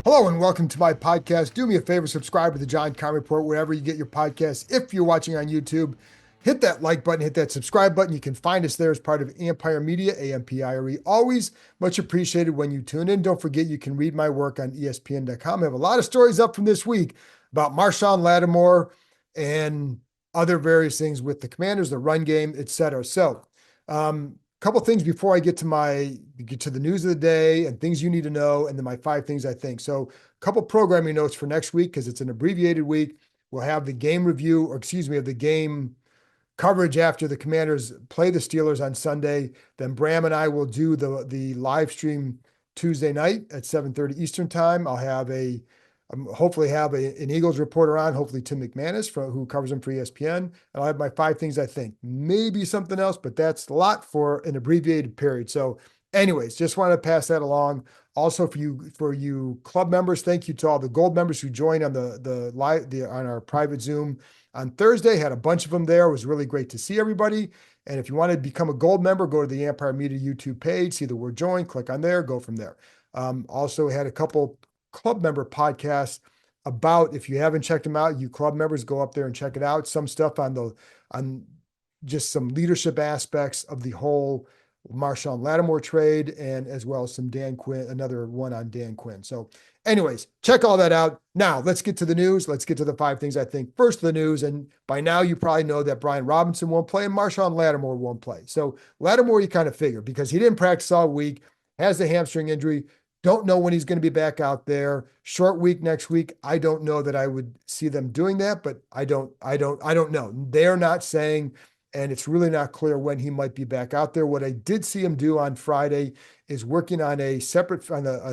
Hello and welcome to my podcast. Do me a favor, subscribe to the John Keim Report wherever you get your podcasts. If you're watching on YouTube, hit that like button, hit that subscribe button. You can find us there as part of Ampire Media, Ampire. Always much appreciated when you tune in. Don't forget you can read my work on ESPN.com. I have a lot of stories up from this week about Marshon Lattimore and other various things with the Commanders, the run game, etc. So, couple things before I get to the news of the day and things you need to know, and then my 5 things I think. So, a couple programming notes for next week because it's an abbreviated week. We'll have the game review, or excuse me, of the game coverage after the Commanders play the Steelers on Sunday. Then Bram and I will do the live stream Tuesday night at 7:30 Eastern time. I'll have hopefully have an Eagles reporter on, hopefully Tim McManus who covers them for ESPN. And I'll have my 5 things I think. Maybe something else, but that's a lot for an abbreviated period. So anyways, just wanted to pass that along. Also for you club members, thank you to all the gold members who joined on the live on our private Zoom on Thursday. Had a bunch of them there. It was really great to see everybody. And if you want to become a gold member, go to the Ampire Media YouTube page, see the word join, click on there, go from there. Also had a couple club member podcasts about, if you haven't checked them out, you club members go up there and check it out. Some stuff on just some leadership aspects of the whole Marshon Lattimore trade, and as well as some Dan Quinn, another one on Dan Quinn. So anyways, check all that out. Now let's get to the news. Let's get to the 5 things I think. First, the news, and by now you probably know that Brian Robinson won't play and Marshon Lattimore won't play. So Lattimore, you kind of figure, because he didn't practice all week, has the hamstring injury. Don't know when he's going to be back out there. Short week next week. I don't know that I would see them doing that, but I don't know. They're not saying, and it's really not clear when he might be back out there. What I did see him do on Friday is working on a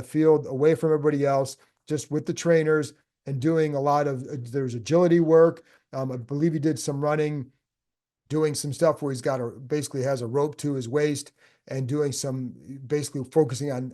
field away from everybody else, just with the trainers, and doing a lot of, there's agility work. I believe he did some running, doing some stuff where basically has a rope to his waist, and doing some, basically focusing on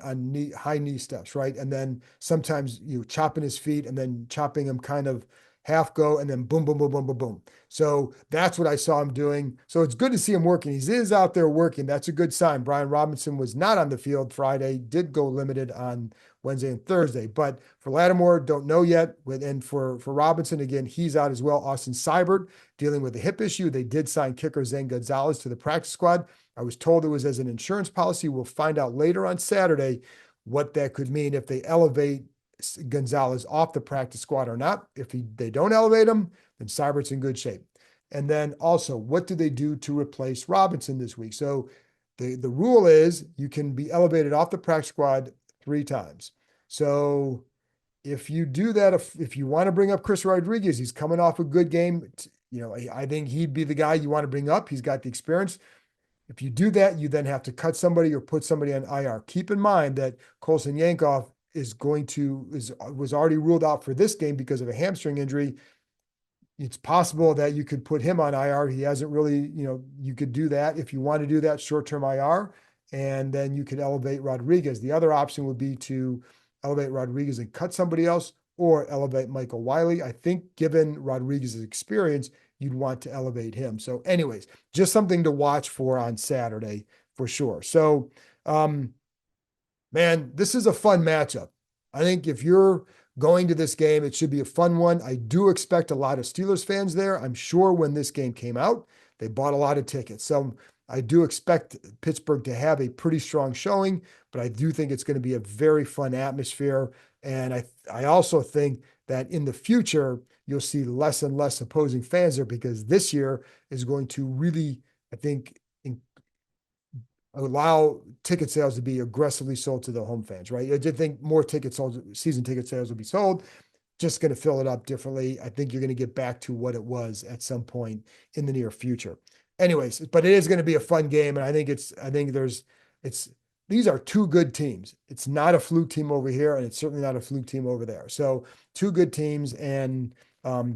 high knee steps, right? And then sometimes chopping his feet and then chopping him kind of half go and then boom, boom, boom, boom, boom, boom. So that's what I saw him doing. So it's good to see him working. He is out there working. That's a good sign. Brian Robinson was not on the field Friday, did go limited on Wednesday and Thursday. But for Lattimore, don't know yet. And for Robinson, again, he's out as well. Austin Seibert dealing with a hip issue. They did sign kicker Zane Gonzalez to the practice squad. I was told it was as an insurance policy. We'll find out later on Saturday what that could mean if they elevate Gonzalez off the practice squad or not. If they don't elevate him, then Seibert's in good shape. And then also, what do they do to replace Robinson this week? So the rule is you can be elevated off the practice squad 3 times. So if you do that, if you want to bring up Chris Rodriguez, he's coming off a good game. I think he'd be the guy you want to bring up. He's got the experience. If you do that, you then have to cut somebody or put somebody on IR. Keep in mind that Colson Yankoff was already ruled out for this game because of a hamstring injury. It's possible that you could put him on IR. He hasn't really, you could do that if you want to do that short-term IR, and then you could elevate Rodriguez. The other option would be to elevate Rodriguez and cut somebody else, or elevate Michael Wiley. I think given Rodriguez's experience, you'd want to elevate him. So anyways, just something to watch for on Saturday for sure. So, man, this is a fun matchup. I think if you're going to this game, it should be a fun one. I do expect a lot of Steelers fans there. I'm sure when this game came out, they bought a lot of tickets. So I do expect Pittsburgh to have a pretty strong showing, but I do think it's going to be a very fun atmosphere. And I also think that in the future, you'll see less and less opposing fans there, because this year is going to really, I think, allow ticket sales to be aggressively sold to the home fans, right? I did think more season ticket sales will be sold, just going to fill it up differently. I think you're going to get back to what it was at some point in the near future. Anyways, but it is going to be a fun game. And I think these are 2 good teams. It's not a fluke team over here, and it's certainly not a fluke team over there. So 2 good teams. And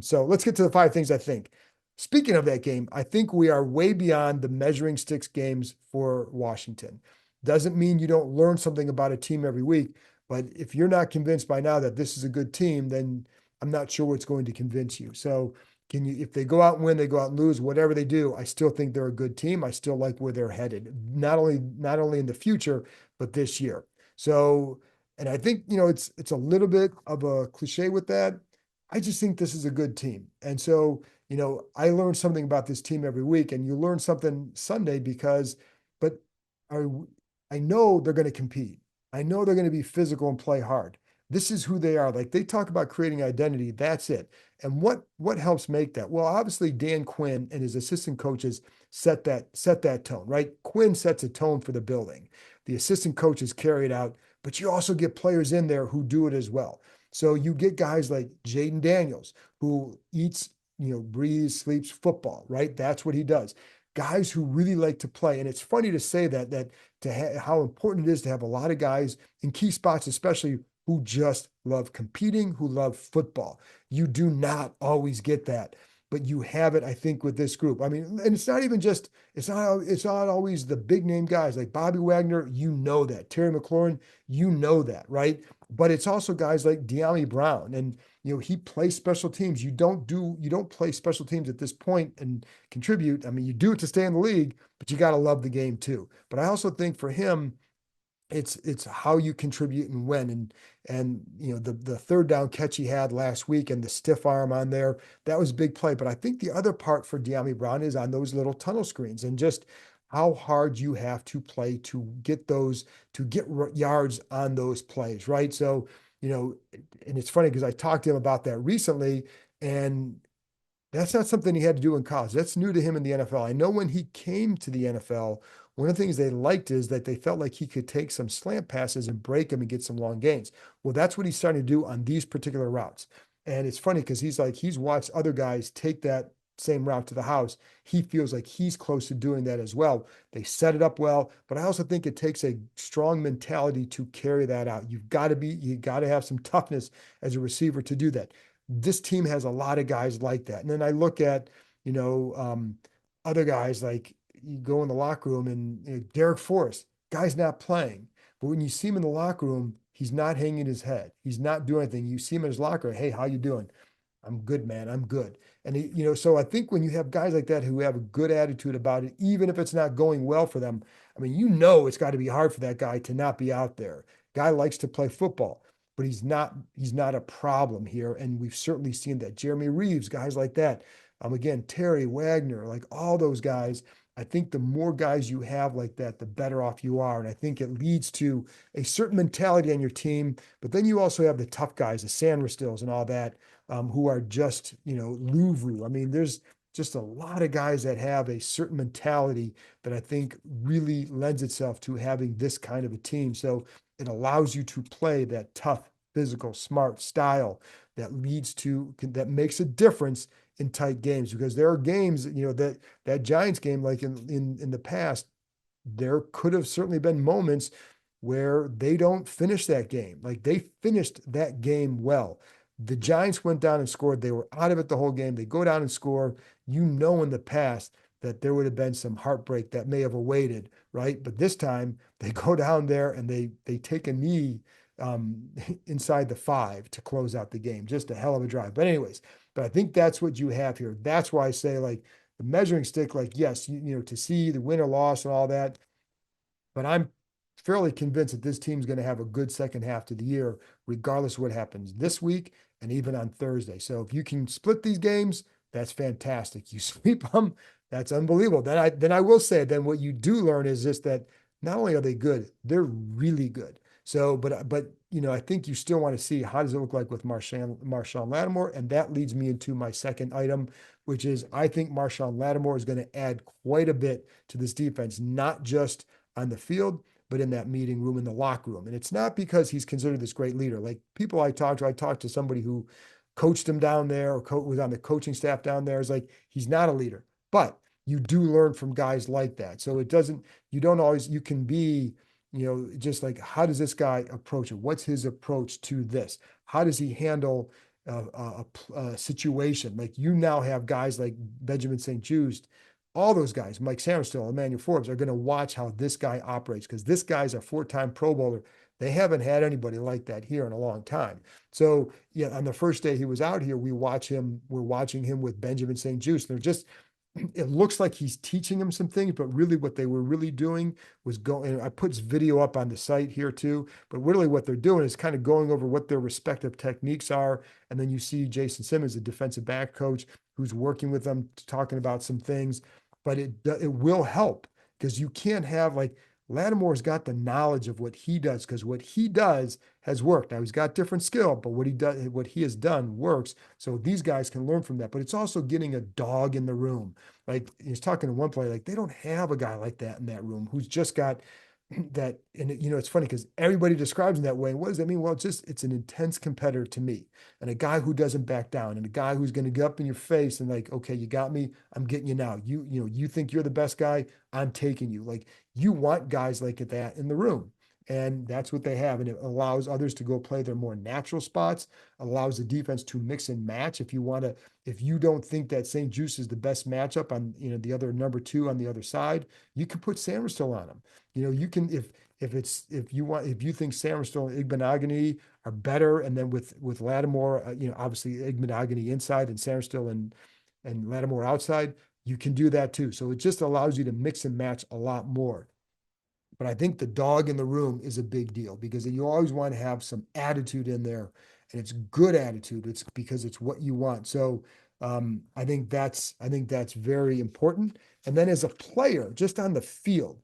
so let's get to the 5 things I think. Speaking of that game, I think we are way beyond the measuring sticks games for Washington. Doesn't mean you don't learn something about a team every week, but if you're not convinced by now that this is a good team, then I'm not sure what's going to convince you. So if they go out and win, they go out and lose, whatever they do, I still think they're a good team. I still like where they're headed, not only in the future, but this year. So And I think, it's a little bit of a cliche with that. I just think this is a good team. And so, I learn something about this team every week, and you learn something Sunday but I, I know they're going to compete. I know they're going to be physical and play hard. This is who they are. Like they talk about creating identity. That's it. And what helps make that? Well, obviously Dan Quinn and his assistant coaches set that tone, right? Quinn sets a tone for the building. The assistant coaches carry it out, but you also get players in there who do it as well. So you get guys like Jaden Daniels, who eats, breathes, sleeps football, right? That's what he does. Guys who really like to play. And it's funny to say how important it is to have a lot of guys in key spots, especially who just love competing, who love football. You do not always get that, but you have it, I think, with this group. I mean, and it's not always the big name guys like Bobby Wagner, that. Terry McLaurin, that, right? But it's also guys like De'Ami Brown. And he plays special teams. You don't play special teams at this point and contribute. I mean, you do it to stay in the league, but you got to love the game too. But I also think for him, it's how you contribute and when. And the third down catch he had last week and the stiff arm on there, that was a big play. But I think the other part for De'Ami Brown is on those little tunnel screens and just how hard you have to play to get yards on those plays, right? So, and it's funny because I talked to him about that recently, and that's not something he had to do in college. That's new to him in the NFL. I know when he came to the NFL, one of the things they liked is that they felt like he could take some slant passes and break them and get some long gains. Well, that's what he's starting to do on these particular routes. And it's funny because he's watched other guys take that same route to the house. He feels like he's close to doing that as well. They set it up well, but I also think it takes a strong mentality to carry that out. You got to have some toughness as a receiver to do that. This team has a lot of guys like that. And then I look at, other guys like you go in the locker room and Derek Forrest, guy's not playing. But when you see him in the locker room, he's not hanging his head. He's not doing anything. You see him in his locker, hey, how you doing? I'm good, man. I'm good. And so I think when you have guys like that who have a good attitude about it, even if it's not going well for them, I mean, it's got to be hard for that guy to not be out there. Guy likes to play football, but he's not a problem here. And we've certainly seen that. Jeremy Reeves, guys like that. Again, Terry Wagner, like all those guys. I think the more guys you have like that, the better off you are. And I think it leads to a certain mentality on your team. But then you also have the tough guys, the Sandra Stills and all that, who are just, Luvu. I mean, there's just a lot of guys that have a certain mentality that I think really lends itself to having this kind of a team. So it allows you to play that tough, physical, smart style that makes a difference in tight games, because there are games, that Giants game, like in the past, there could have certainly been moments where they don't finish that game. Like they finished that game well. The Giants went down and scored. They were out of it the whole game. They go down and score. In the past that there would have been some heartbreak that may have awaited, right? But this time they go down there and they take a knee inside the 5 to close out the game. Just a hell of a drive. But anyways, I think that's what you have here. That's why I say, like, the measuring stick, like, yes, to see the win or loss and all that, but I'm fairly convinced that this team's going to have a good second half to the year, regardless of what happens this week and even on Thursday. So if you can split these games, that's fantastic. You sweep them, that's unbelievable. Then I will say, then what you do learn is just that not only are they good, they're really good. So, but I think you still want to see how does it look like with Marshon Lattimore, and that leads me into my second item, which is I think Marshon Lattimore is going to add quite a bit to this defense, not just on the field, but in that meeting room, in the locker room. And it's not because he's considered this great leader. Like people I talked to somebody who coached him down there or was on the coaching staff down there. Is like, he's not a leader, but you do learn from guys like that. So you can be, just like, how does this guy approach it? What's his approach to this? How does he handle a situation? Like, you now have guys like Benjamin St-Juste, all those guys, Mike Samuelstill, Emmanuel Forbes, are going to watch how this guy operates, because this guy's a 4-time Pro Bowler. They haven't had anybody like that here in a long time. So yeah, on the first day he was out here, we're watching him with Benjamin St-Juste. They're just it looks like he's teaching him some things, but really what they were really doing was going, and I put this video up on the site here too, but really what they're doing is kind of going over what their respective techniques are. And then you see Jason Simmons, the defensive back coach, who's working with them, talking about some things, but it will help because you can't have like Lattimore's got the knowledge of what he does because what he does has worked. Now he's got different skill, but what he has done works. So these guys can learn from that. But it's also getting a dog in the room. Like he's talking to one player, like they don't have a guy like that in that room who's just got that. And it's funny because everybody describes him that way. And what does that mean? Well, it's an intense competitor to me, and a guy who doesn't back down, and a guy who's going to get up in your face and like, okay, you got me, I'm getting you now. You think you're the best guy, I'm taking you. Like you want guys like that in the room. And that's what they have. And it allows others to go play their more natural spots, allows the defense to mix and match. If you don't think that St. Juice is the best matchup on, the other number two on the other side, you can put Samuelstill on them. You can, if you think Samuelstill and Igbenogany are better, and then with Lattimore, obviously Igbenogany inside and Samuelstill and Lattimore outside, you can do that too. So it just allows you to mix and match a lot more. But I think the dog in the room is a big deal because you always want to have some attitude in there, and it's good attitude. It's because it's what you want. So I think that's very important. And then as a player, just on the field,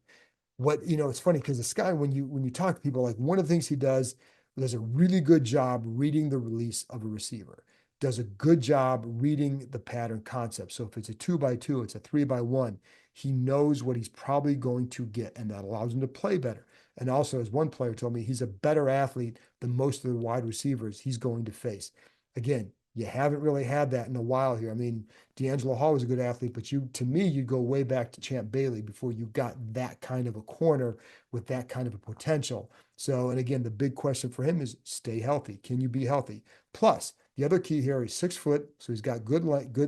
it's funny because this guy, when you talk to people, like one of the things he does a really good job reading the release of a receiver, does a good job reading the pattern concept. So if it's a 2x2, it's a 3x1, he knows what he's probably going to get, and that allows him to play better. And also, as one player told me, he's a better athlete than most of the wide receivers he's going to face. Again, you haven't really had that in a while here. I mean, D'Angelo Hall was a good athlete, but to me, you go way back to Champ Bailey before you got that kind of a corner with that kind of a potential. So, and again, the big question for him is stay healthy. Can you be healthy? Plus, the other key here, he's 6 foot, so he's got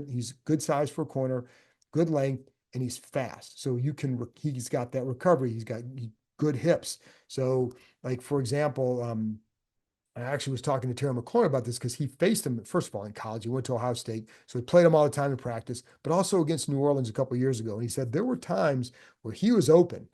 he's good size for a corner, good length, and he's fast. So he's got that recovery. He's got good hips. So, like for example, I actually was talking to Terry McLaurin about this because he faced him, first of all, in college. He went to Ohio State, so he played him all the time in practice, but also against New Orleans a couple of years ago. And he said there were times where he was open,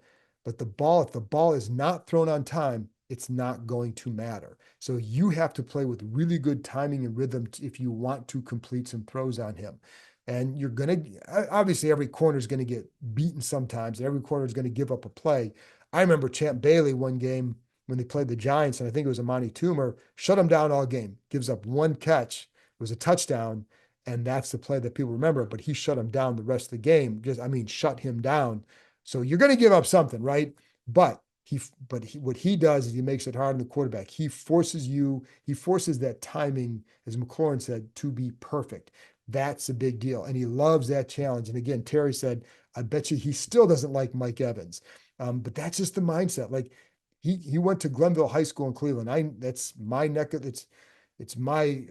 but if the ball is not thrown on time, it's not going to matter. So you have to play with really good timing and rhythm if you want to complete some throws on him. And you're going to, obviously, every corner is going to get beaten sometimes, and every corner is going to give up a play. I remember Champ Bailey one game when they played the Giants, and I think it was Amani Toomer, shut him down all game, gives up one catch. It was a touchdown, and that's the play that people remember, but he shut him down the rest of the game. Shut him down. So you're going to give up something, right? But what he does is he makes it hard on the quarterback. He forces that timing, as McLaurin said, to be perfect. That's a big deal. And he loves that challenge. And again, Terry said, I bet you he still doesn't like Mike Evans. But that's just the mindset. Like he went to Glenville High School in Cleveland. That's my neck of it's my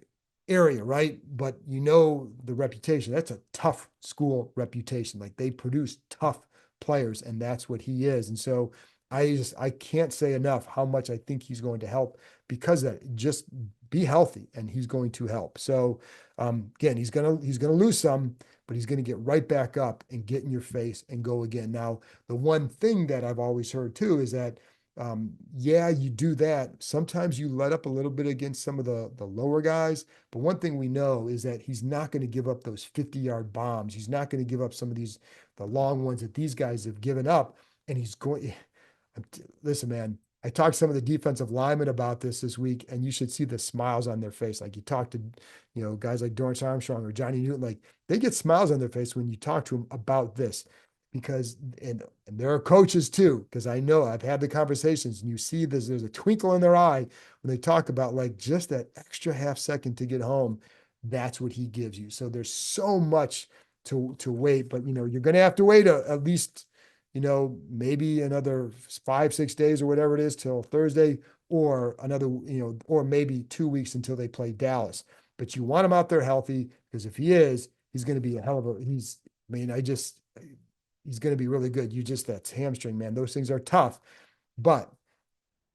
area, right? But the reputation. That's a tough school reputation. Like they produce tough players, and that's what he is. And so I can't say enough how much I think he's going to help because of that. Just be healthy, and he's going to help. So again, he's gonna lose some, but he's gonna get right back up and get in your face and go again. Now, the one thing that I've always heard too is that yeah, you do that. Sometimes you let up a little bit against some of the lower guys, but one thing we know is that he's not going to give up those 50-yard bombs. He's not going to give up some of the long ones that these guys have given up, and he's going. Listen, man, I talked to some of the defensive linemen about this week, and you should see the smiles on their face. Like you talk to, guys like Dorrance Armstrong or Johnny Newton, like they get smiles on their face when you talk to them about this because, and there are coaches too, because I know I've had the conversations and you see there's a twinkle in their eye when they talk about like just that extra half second to get home. That's what he gives you. So there's so much to wait, but you're going to have to wait at least maybe another 5-6 days or whatever it is till Thursday, or another, or maybe 2 weeks until they play Dallas. But you want him out there healthy because if he is, he's going to be he's going to be really good. That's hamstring, man. Those things are tough, but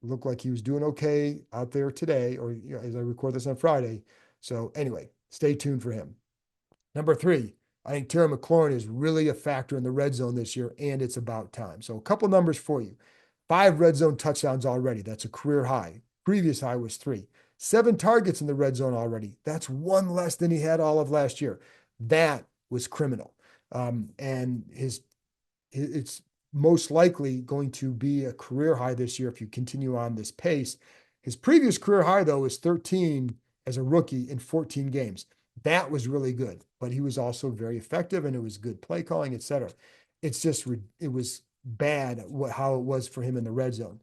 looked like he was doing okay out there today, or as I record this on Friday. So anyway, stay tuned for him. Number 3, I think Terry McLaurin is really a factor in the red zone this year, and it's about time. So a couple numbers for you. 5 red zone touchdowns already. That's a career high. Previous high was 3. 7 targets in the red zone already. That's 1 less than he had all of last year. That was criminal. And it's most likely going to be a career high this year if you continue on this pace. His previous career high, though, was 13 as a rookie in 14 games. That was really good, but he was also very effective, and it was good play calling, et cetera. It's just, it was bad how it was for him in the red zone.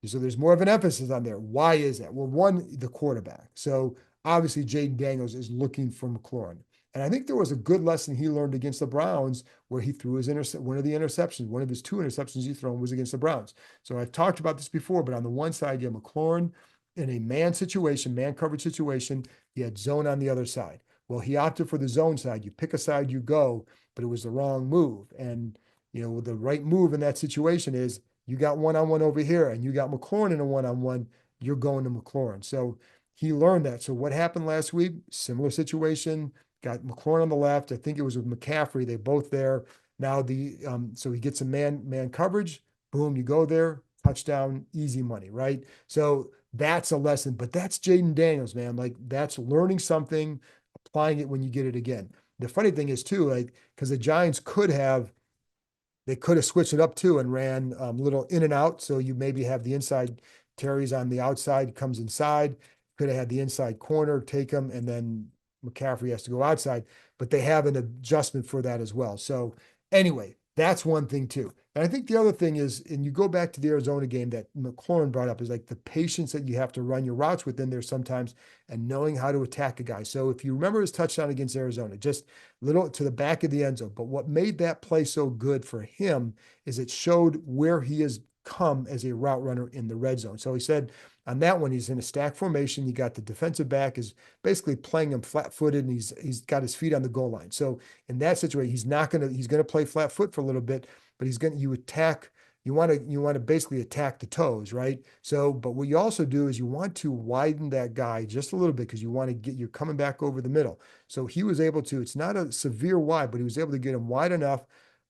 So there's more of an emphasis on there. Why is that? Well, one, the quarterback. So obviously Jaden Daniels is looking for McLaurin. And I think there was a good lesson he learned against the Browns where he threw his one of the interceptions. One of his 2 interceptions he thrown was against the Browns. So I've talked about this before, but on the one side, you have McLaurin in a man situation, man coverage situation. You had zone on the other side. Well, he opted for the zone side. You pick a side, you go, but it was the wrong move. And, the right move in that situation is you got one-on-one over here and you got McLaurin in a one-on-one, you're going to McLaurin. So he learned that. So what happened last week? Similar situation. Got McLaurin on the left. I think it was with McCaffrey. They both there. Now so he gets a man coverage. Boom, you go there, touchdown, easy money, right? So that's a lesson. But that's Jaden Daniels, man. Like that's learning something, applying it when you get it again. The funny thing is too, like because the Giants they could have switched it up too and ran a little in and out. So you maybe have the inside Terry's on the outside, comes inside. Could have had the inside corner take him, and then McCaffrey has to go outside. But they have an adjustment for that as well. So anyway, that's one thing too. And I think the other thing is, and you go back to the Arizona game that McLaurin brought up, is like the patience that you have to run your routes within there sometimes and knowing how to attack a guy. So if you remember his touchdown against Arizona, just little to the back of the end zone. But what made that play so good for him is it showed where he has come as a route runner in the red zone. So he said on that one, he's in a stack formation. You got the defensive back is basically playing him flat-footed, and he's got his feet on the goal line. So in that situation, he's gonna play flat foot for a little bit, but you want to basically attack the toes, right? So, but what you also do is you want to widen that guy just a little bit because you're coming back over the middle. So he was able to, it's not a severe wide, but he was able to get him wide enough.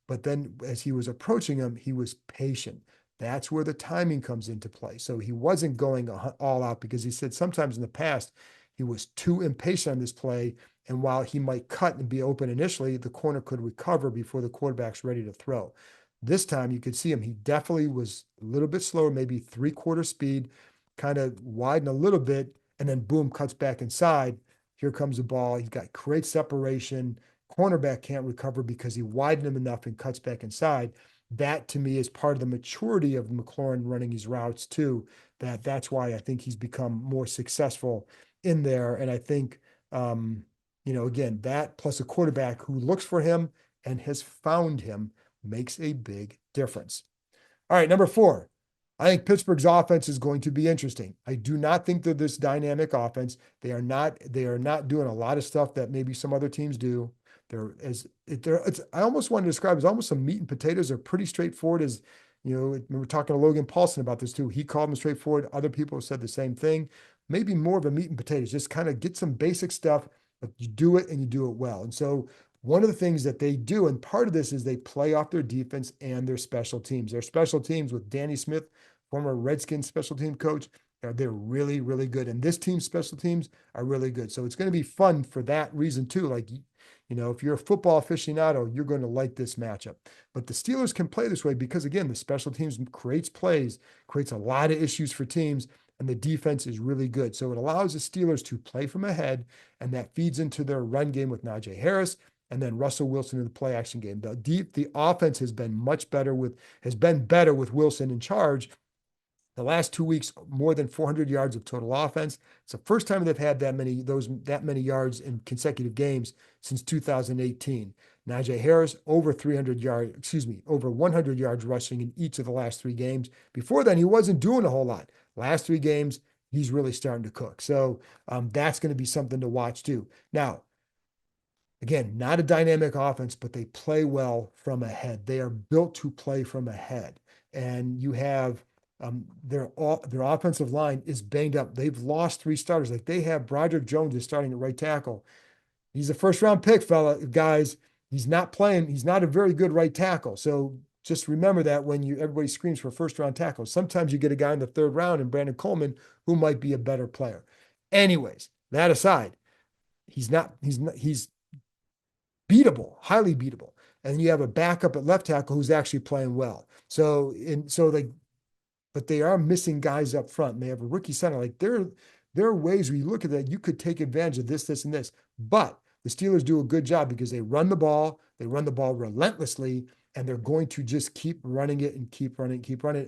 But then as he was approaching him, he was patient. That's where the timing comes into play. So he wasn't going all out because he said sometimes in the past, he was too impatient on this play. And while he might cut and be open initially, the corner could recover before the quarterback's ready to throw. This time you could see him. He definitely was a little bit slower, maybe 3/4 speed, kind of widen a little bit, and then boom, cuts back inside. Here comes the ball. He's got great separation. Cornerback can't recover because he widened him enough and cuts back inside. That to me is part of the maturity of McLaurin running his routes too. That's why I think he's become more successful in there. And I think, again, that plus a quarterback who looks for him and has found him makes a big difference. All right, number 4. I think Pittsburgh's offense is going to be interesting. I do not think they're this dynamic offense. They are not doing a lot of stuff that maybe some other teams do. I almost want to describe it as almost some meat and potatoes. They're pretty straightforward as, we were talking to Logan Paulson about this too. He called them straightforward. Other people have said the same thing. Maybe more of a meat and potatoes, just kind of get some basic stuff, but you do it and you do it well. And so one of the things that they do, and part of this is they play off their defense and their special teams. Their special teams with Danny Smith, former Redskins special team coach, they're really, really good. And this team's special teams are really good. So it's going to be fun for that reason too. Like, if you're a football aficionado, you're going to like this matchup. But the Steelers can play this way because, again, the special teams creates plays, creates a lot of issues for teams, and the defense is really good. So it allows the Steelers to play from ahead, and that feeds into their run game with Najee Harris and then Russell Wilson in the play action game. The offense has been better with Wilson in charge. The last 2 weeks, more than 400 yards of total offense. It's the first time they've had that many yards in consecutive games since 2018. Najee Harris over 100 yards rushing in each of the last 3 games. Before then, he wasn't doing a whole lot. Last 3 games, he's really starting to cook. So that's going to be something to watch too. Now, again, not a dynamic offense, but they play well from ahead. They are built to play from ahead, and you have. Their offensive line is banged up. They've lost 3 starters. Like they have Broderick Jones is starting at right tackle. He's a first round pick, fella, guys. He's not playing. He's not a very good right tackle. So just remember that when everybody screams for first round tackle, sometimes you get a guy in the third round and Brandon Coleman who might be a better player. Anyways, that aside, he's beatable, highly beatable. And you have a backup at left tackle who's actually playing well. But they are missing guys up front. And they have a rookie center. Like there are ways where you look at that, you could take advantage of this, and this. But the Steelers do a good job because they run the ball relentlessly, and they're going to just keep running it and keep running,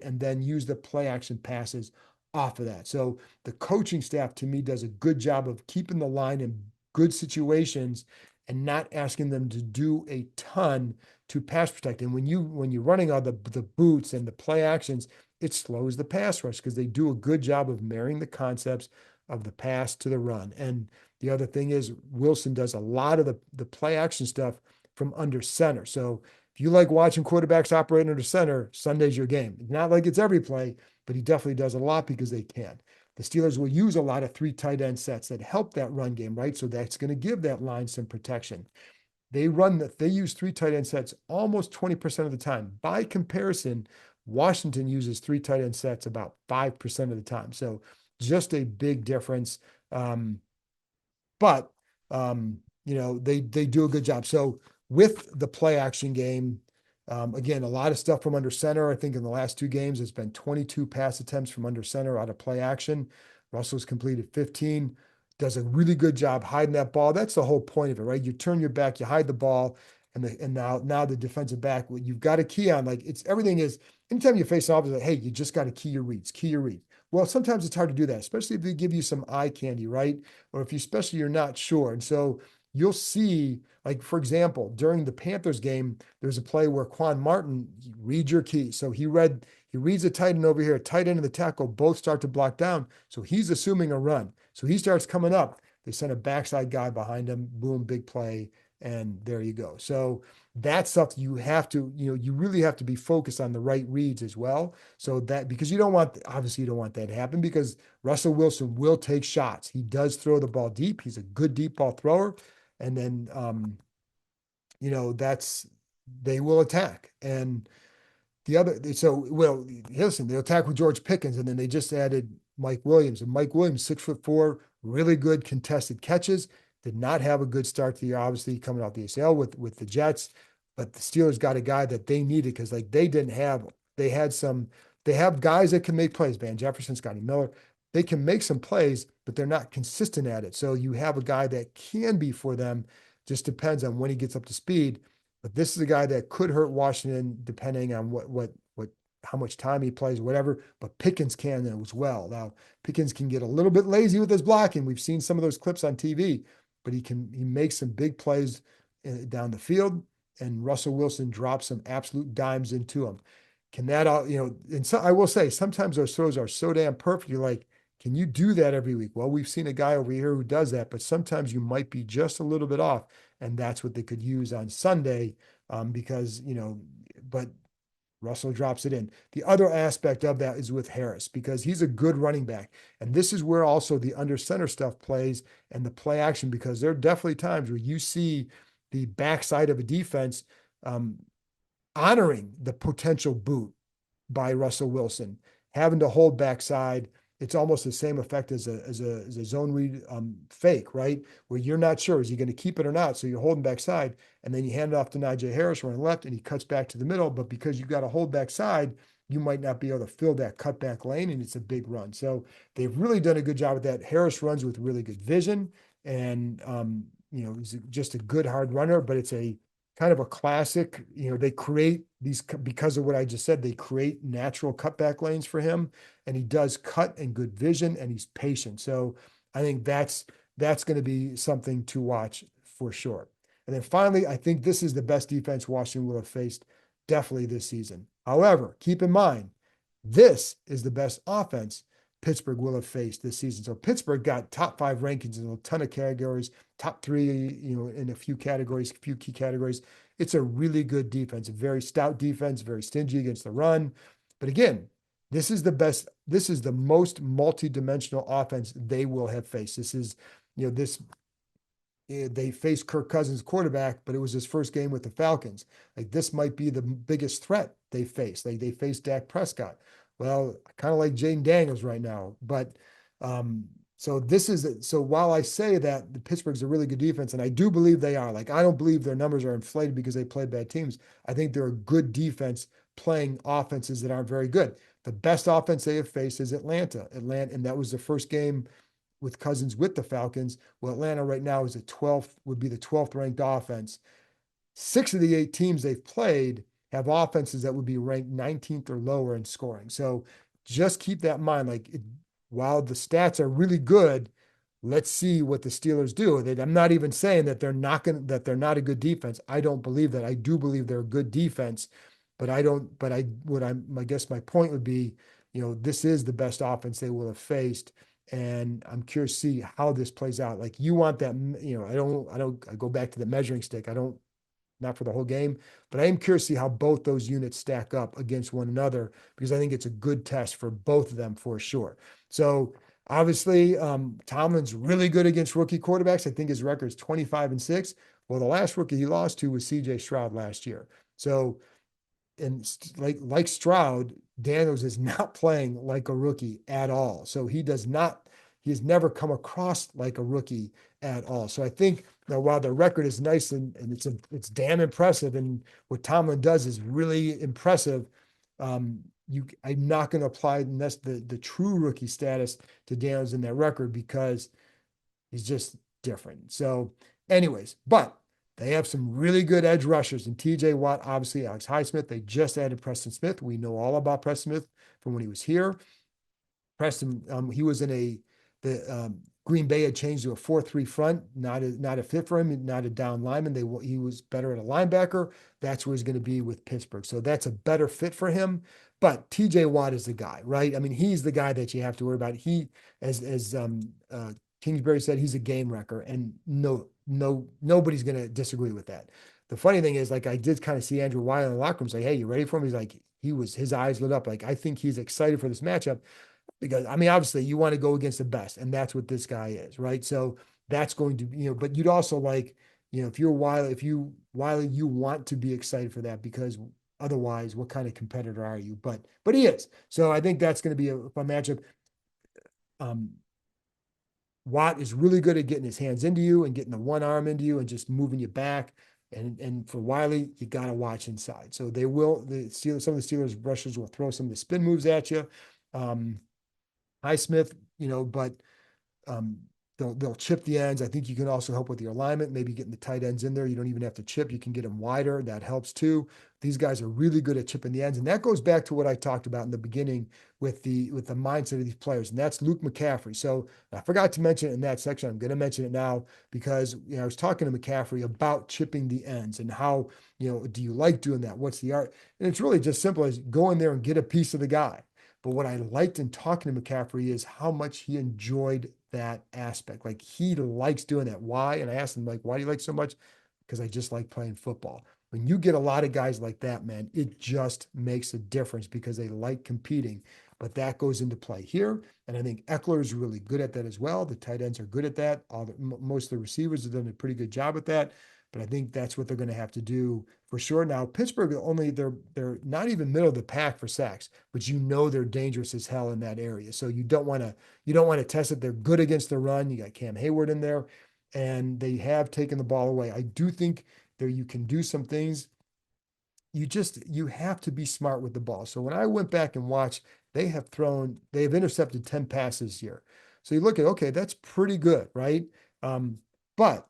and then use the play action passes off of that. So the coaching staff to me does a good job of keeping the line in good situations and not asking them to do a ton to pass protect. And when you're running all the boots and the play actions, it slows the pass rush because they do a good job of marrying the concepts of the pass to the run. And the other thing is Wilson does a lot of the play action stuff from under center. So if you like watching quarterbacks operate under center, Sunday's your game. It's not like it's every play, but he definitely does a lot because they can. The Steelers will use a lot of 3 tight end sets that help that run game, right? So that's going to give that line some protection. They use 3 tight end sets almost 20% of the time. By comparison, Washington uses 3 tight end sets about 5% of the time. So just a big difference. But they do a good job. So with the play action game, again, a lot of stuff from under center. I think in the last 2 games, it's been 22 pass attempts from under center out of play action. Russell's completed 15, does a really good job hiding that ball. That's the whole point of it, right? You turn your back, you hide the ball, and now the defensive back, what you've got to key on, like everything is, anytime you face an offense, like, hey, you just got to key your reads. Well, sometimes it's hard to do that, especially if they give you some eye candy, right? Or if especially you're not sure. And so you'll see, like, for example, during the Panthers game, there's a play where Quan Martin reads your key. So he reads a tight end over here, a tight end and the tackle both start to block down. So he's assuming a run. So he starts coming up. They send a backside guy behind him, boom, big play, and there you go. So that's stuff you have to, you really have to be focused on the right reads as well. So that, because obviously you don't want that to happen, because Russell Wilson will take shots. He does throw the ball deep. He's a good deep ball thrower. And then, they will attack. And listen, they'll attack with George Pickens, and then they just added Mike Williams. And Mike Williams, 6'4", really good contested catches. Did not have a good start to the year, obviously coming off the ACL with the Jets. But the Steelers got a guy that they needed, because they have guys that can make plays. Van Jefferson, Scotty Miller, they can make some plays, but they're not consistent at it. So you have a guy that can be for them. Just depends on when he gets up to speed. But this is a guy that could hurt Washington depending on how much time he plays, whatever. But Pickens can as well. Now, Pickens can get a little bit lazy with his blocking. We've seen some of those clips on TV, but he makes some big plays down the field, and Russell Wilson drops some absolute dimes into him. Can that all, and so I will say, sometimes those throws are so damn perfect. You're like, can you do that every week? Well, we've seen a guy over here who does that, but sometimes you might be just a little bit off, and that's what they could use on Sunday, because, but Russell drops it in. The other aspect of that is with Harris, because he's a good running back. And this is where also the under center stuff plays, and the play action, because there are definitely times where you see the backside of a defense honoring the potential boot by Russell Wilson, having to hold backside. It's almost the same effect as a zone read fake, right? Where you're not sure, is he going to keep it or not? So you're holding backside, and then you hand it off to Najee Harris running left, and he cuts back to the middle. But because you got to hold backside, you might not be able to fill that cutback lane, and it's a big run. So they've really done a good job with that. Harris runs with really good vision, and he's just a good hard runner. But it's a kind of a classic, they create these, because of what I just said, they create natural cutback lanes for him, and he does cut and good vision, and he's patient. So I think that's going to be something to watch for sure. And then finally, I think this is the best defense Washington will have faced definitely this season. However, keep in mind, this is the best offense Pittsburgh will have faced this season. So Pittsburgh got top 5 rankings in a ton of categories, top 3, in a few key categories. It's a really good defense, a very stout defense, very stingy against the run. But again, this is the most multi-dimensional offense they will have faced. This is, they faced Kirk Cousins quarterback, but it was his first game with the Falcons. Like this might be the biggest threat they face. They faced Dak Prescott. Well, I kind of like Jaden Daniels right now, but so this is so while I say that the Pittsburgh's a really good defense, and I do believe they are, like I don't believe their numbers are inflated because they played bad teams. I think they're a good defense playing offenses that aren't very good. The best offense they have faced is Atlanta. And that was the first game with Cousins with the Falcons. Well, Atlanta right now is would be the 12th ranked offense. 6 of the 8 teams they've played have offenses that would be ranked 19th or lower in scoring. So just keep that in mind. While the stats are really good, let's see what the Steelers do. I'm not even saying that they're not a good defense. I don't believe that. I do believe they're a good defense, but I guess my point would be, this is the best offense they will have faced. And I'm curious to see how this plays out. Like you want that, I go back to the measuring stick. Not for the whole game, but I am curious to see how both those units stack up against one another because I think it's a good test for both of them for sure. So obviously, Tomlin's really good against rookie quarterbacks. I think his record is 25-6. Well, the last rookie he lost to was CJ Stroud last year. So, and like Stroud, Daniels is not playing like a rookie at all. So he has never come across like a rookie at all. So I think now while the record is nice and it's damn impressive, and what Tomlin does is really impressive, I'm not going to apply the true rookie status to Daniels in that record because he's just different. So, anyways, but they have some really good edge rushers and TJ Watt, obviously Alex Highsmith. They just added Preston Smith. We know all about Preston Smith from when he was here. Preston, he was in the Green Bay had changed to a 4-3 front, not a fit for him, not a down lineman. He was better at a linebacker. That's where he's going to be with Pittsburgh. So that's a better fit for him. But TJ Watt is the guy, right? I mean, he's the guy that you have to worry about. He, as Kingsbury said, he's a game wrecker, and nobody's going to disagree with that. The funny thing is, like, I did kind of see Andrew Wiley in the locker room say, "Hey, you ready for him?" He's like, his eyes lit up. Like, I think he's excited for this matchup. Because I mean, obviously, you want to go against the best, and that's what this guy is, right? So that's going to be, but you'd also like, if you're Wiley, you want to be excited for that because otherwise, what kind of competitor are you? But he is. So I think that's going to be a fun matchup. Watt is really good at getting his hands into you and getting the one arm into you and just moving you back. And for Wiley, you got to watch inside. So some of the Steelers rushers will throw some of the spin moves at you. Highsmith, but they'll chip the ends. I think you can also help with your alignment, maybe getting the tight ends in there. You don't even have to chip. You can get them wider. That helps too. These guys are really good at chipping the ends. And that goes back to what I talked about in the beginning with the mindset of these players. And that's Luke McCaffrey. So I forgot to mention it in that section. I'm going to mention it now because I was talking to McCaffrey about chipping the ends and how, do you like doing that? What's the art? And it's really just simple as go in there and get a piece of the guy. But what I liked in talking to McCaffrey is how much he enjoyed that aspect. Like he likes doing that. Why? And I asked him, like, why do you like so much? Because I just like playing football. When you get a lot of guys like that, man, it just makes a difference because they like competing. But that goes into play here. And I think Eckler is really good at that as well. The tight ends are good at that. Most of the receivers have done a pretty good job at that. But I think that's what they're going to have to do for sure. Now, Pittsburgh they're not even middle of the pack for sacks, but they're dangerous as hell in that area. So you don't want to test it. They're good against the run. You got Cam Hayward in there, and they have taken the ball away. I do think you can do some things. You have to be smart with the ball. So when I went back and watched, they have intercepted 10 passes here. So you look at, okay, that's pretty good, right? But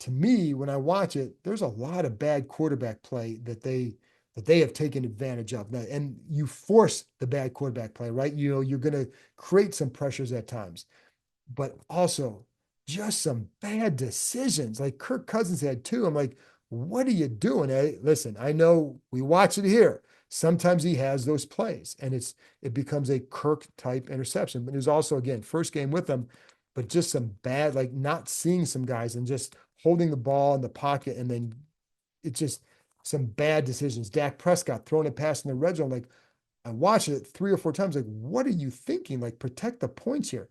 to me, when I watch it, there's a lot of bad quarterback play that they have taken advantage of. Now, and you force the bad quarterback play, right? You're going to create some pressures at times, but also just some bad decisions. Like Kirk Cousins had too. I'm like, what are you doing? Hey, listen, I know we watch it here. Sometimes he has those plays, and it becomes a Kirk type interception. But it was also, again, first game with them, but just some bad, like not seeing some guys and just holding the ball in the pocket, and then it's just some bad decisions. Dak Prescott throwing a pass in the red zone. Like I watched it 3 or 4 times. Like, what are you thinking? Like, protect the points here.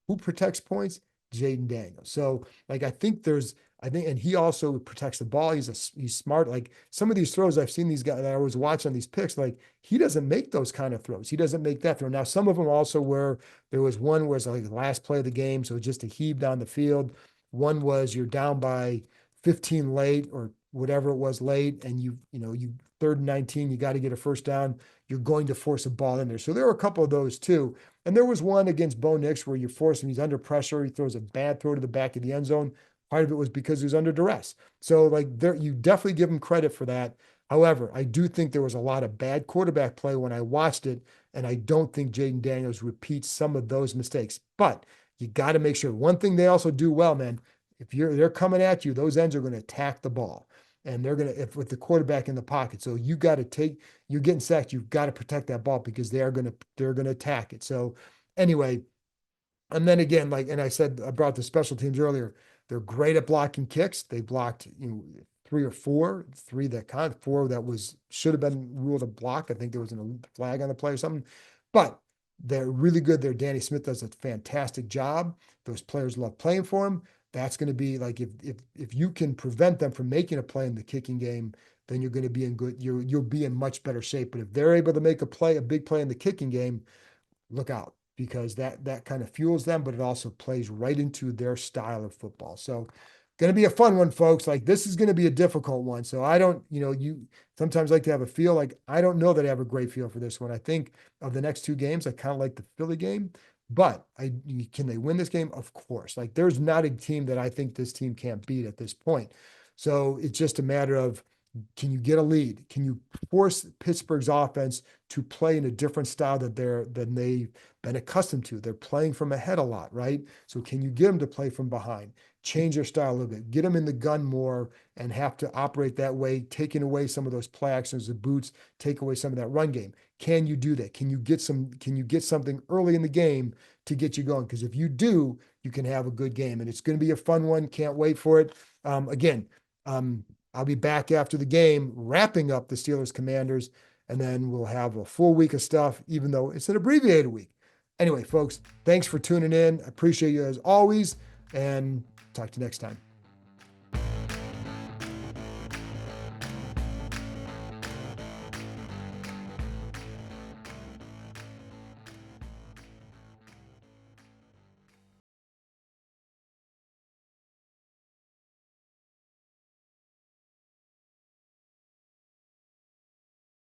Who protects points? Jaden Daniels. So, like, I think there's I think, and he also protects the ball. He's smart. Like some of these throws I've seen these guys that I was watching these picks, like he doesn't make those kind of throws. He doesn't make that throw. Now, some of them also were, there was one where it's like the last play of the game. So just a heave down the field. One was you're down by 15 late or whatever it was late. And you 3rd and 19, you got to get a first down. You're going to force a ball in there. So there were a couple of those too. And there was one against Bo Nix where you force him, he's under pressure. He throws a bad throw to the back of the end zone. Part of it was because he was under duress. So like there, you definitely give him credit for that. However, I do think there was a lot of bad quarterback play when I watched it, and I don't think Jaden Daniels repeats some of those mistakes. But you got to make sure. One thing they also do well, man, if they're coming at you, those ends are going to attack the ball. And they're going to, if with the quarterback in the pocket. So you got to you're getting sacked, you've got to protect that ball because they're going to attack it. So anyway, and then again, like, and I said, I brought the special teams earlier. They're great at blocking kicks. They blocked, 3 that kind, 4 that should have been ruled a block. I think there was a flag on the play or something, but they're really good there. Danny Smith does a fantastic job. Those players love playing for him. That's going to be like, if you can prevent them from making a play in the kicking game, then you're going to be in good, you'll be in much better shape. But if they're able to make a big play in the kicking game, look out, because that kind of fuels them, but it also plays right into their style of football. So going to be a fun one, folks. Like this is going to be a difficult one. So I don't, you sometimes like to have a feel. Like I don't know that I have a great feel for this one. I think of the next 2 games, I kind of like the Philly game, but can they win this game? Of course. Like there's not a team that I think this team can't beat at this point. So it's just a matter of, can you get a lead? Can you force Pittsburgh's offense to play in a different style than they've been accustomed to? They're playing from ahead a lot, right? So can you get them to play from behind? Change their style a little bit, get them in the gun more and have to operate that way, taking away some of those play actions, the boots, take away some of that run game. Can you do that? Can you get something early in the game to get you going? Because if you do, you can have a good game, and it's going to be a fun one. Can't wait for it. Again, I'll be back after the game, wrapping up the Steelers Commanders, and then we'll have a full week of stuff, even though it's an abbreviated week. Anyway, folks, thanks for tuning in. I appreciate you as always, and talk to you next time.